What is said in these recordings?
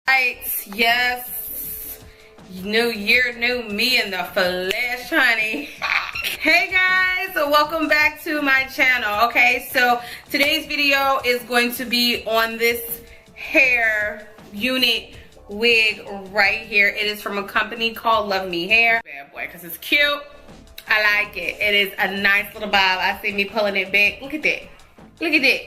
Right, yes, new year, new me in the flesh, honey. Hey guys, so welcome back to my channel. Okay, so today's video is going to be on this hair unit wig right here. It is from a company called Luvme Hair. Bad boy, because it's cute. I like it. It is a nice little bob. I see me pulling it back. Look at that. Look at that.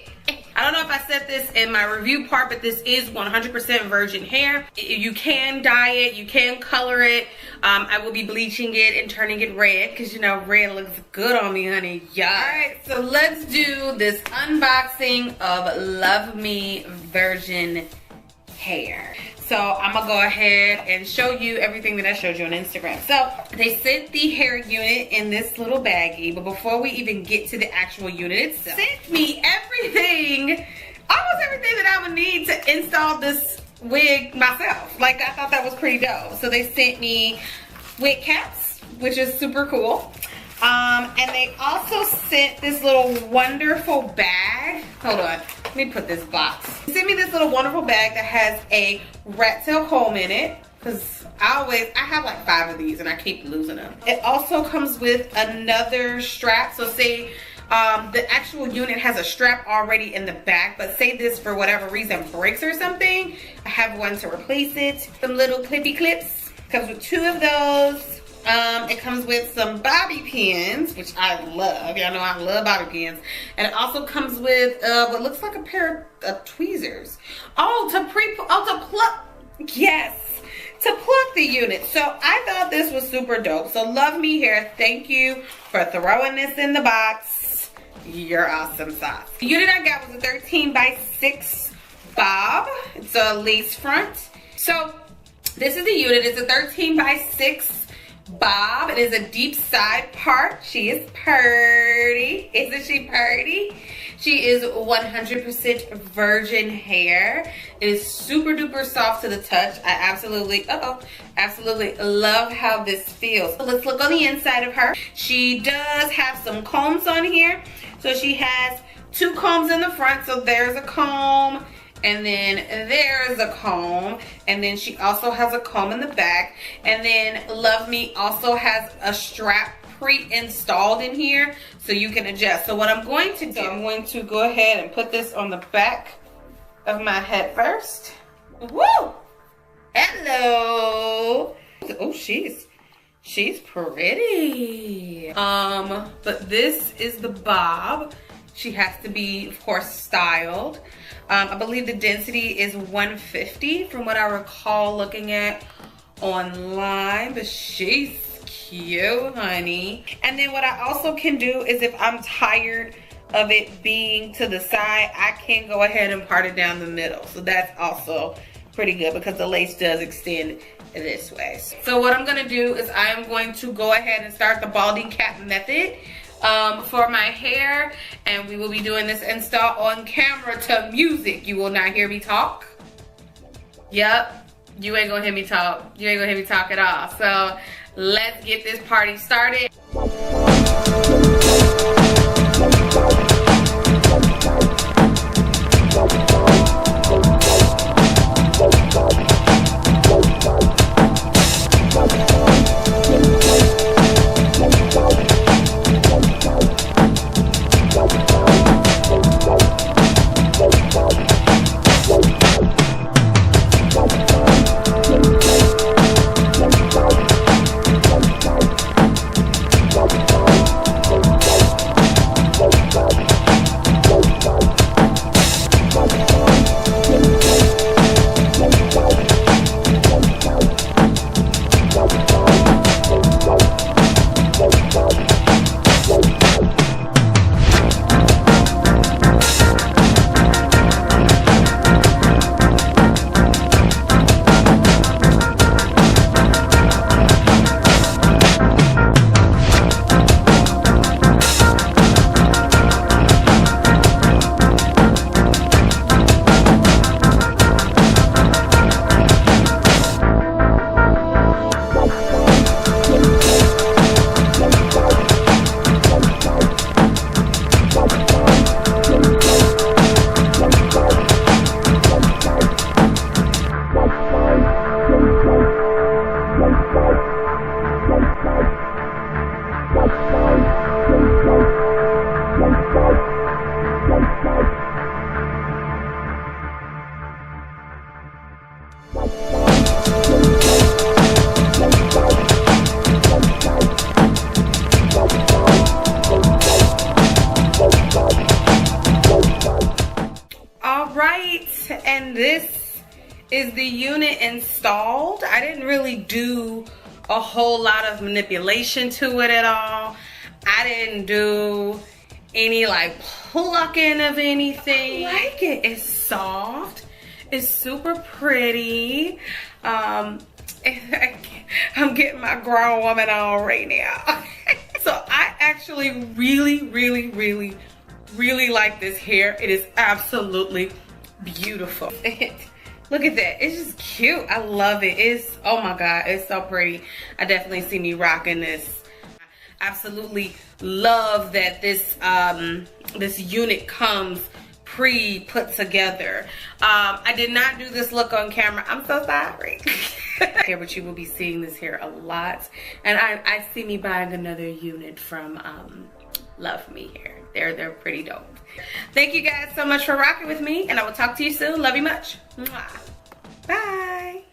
I don't know if I said this in my review part, but this is 100% virgin hair. You can dye it, you can color it. I will be bleaching it and turning it red because you know red looks good on me, honey. Yeah. All right, so let's do this unboxing of Luvme virgin hair. So I'm gonna go ahead and show you everything that I showed you on Instagram. So they sent the hair unit in this little baggie, but before we even get to the actual unit itself, sent me everything, almost everything that I would need to install this wig myself. Like, I thought that was pretty dope. So they sent me wig caps, which is super cool. And they also sent this little wonderful bag. Hold on, let me put this box. They sent me this little wonderful bag that has a rat tail comb in it, because I have like 5 of these and I keep losing them. It also comes with another strap. So say the actual unit has a strap already in the back, but say this for whatever reason breaks or something, I have one to replace it. Some little clippy clips. Comes with 2 of those. It comes with some bobby pins, which I love. Y'all know I love bobby pins. And it also comes with what looks like a pair of tweezers. Oh, to pluck. Yes, to pluck the unit. So I thought this was super dope. So Luvme Hair, thank you for throwing this in the box. You're awesome sauce. The unit I got was a 13x6 bob. It's a lace front. So this is the unit. It's a 13x6 bob. It is a deep side part. She is purty. Isn't she purty? She is 100% virgin hair. It is super duper soft to the touch. I absolutely love how this feels. So let's look on the inside of her. She does have some combs on here. So she has 2 combs in the front. So there's a comb. And then there's a comb, and then she also has a comb in the back, and then Luvme also has a strap pre-installed in here so you can adjust. So what I'm going to do, I'm going to go ahead and put this on the back of my head first. Woo! Hello! Oh, she's pretty. But this is the bob. She has to be, of course, styled. I believe the density is 150 from what I recall looking at online, but she's cute, honey. And then what I also can do is if I'm tired of it being to the side, I can go ahead and part it down the middle. So that's also pretty good because the lace does extend this way. So what I'm gonna do is I am going to go ahead and start the balding cap method for my hair, and we will be doing this install on camera to music. You will not hear me talk. Yep, you ain't gonna hear me talk. You ain't gonna hear me talk at all. So let's get this party started. Alright, and this is the unit installed. I didn't really do a whole lot of manipulation to it at all. I didn't do any like plucking of anything. I like it. It's soft. It's super pretty. I'm getting my grown woman on right now. So I actually really like this hair. It is absolutely beautiful. Look at that. It's just cute. I love it. It's, oh my God, it's so pretty. I definitely see me rocking this. Absolutely love that this this unit comes pre-put together. I did not do this look on camera. I'm so sorry. Here, but you will be seeing this hair a lot. And I see me buying another unit from Luvme Hair. They're pretty dope. Thank you guys so much for rocking with me, and I will talk to you soon. Love you much. Mwah. Bye.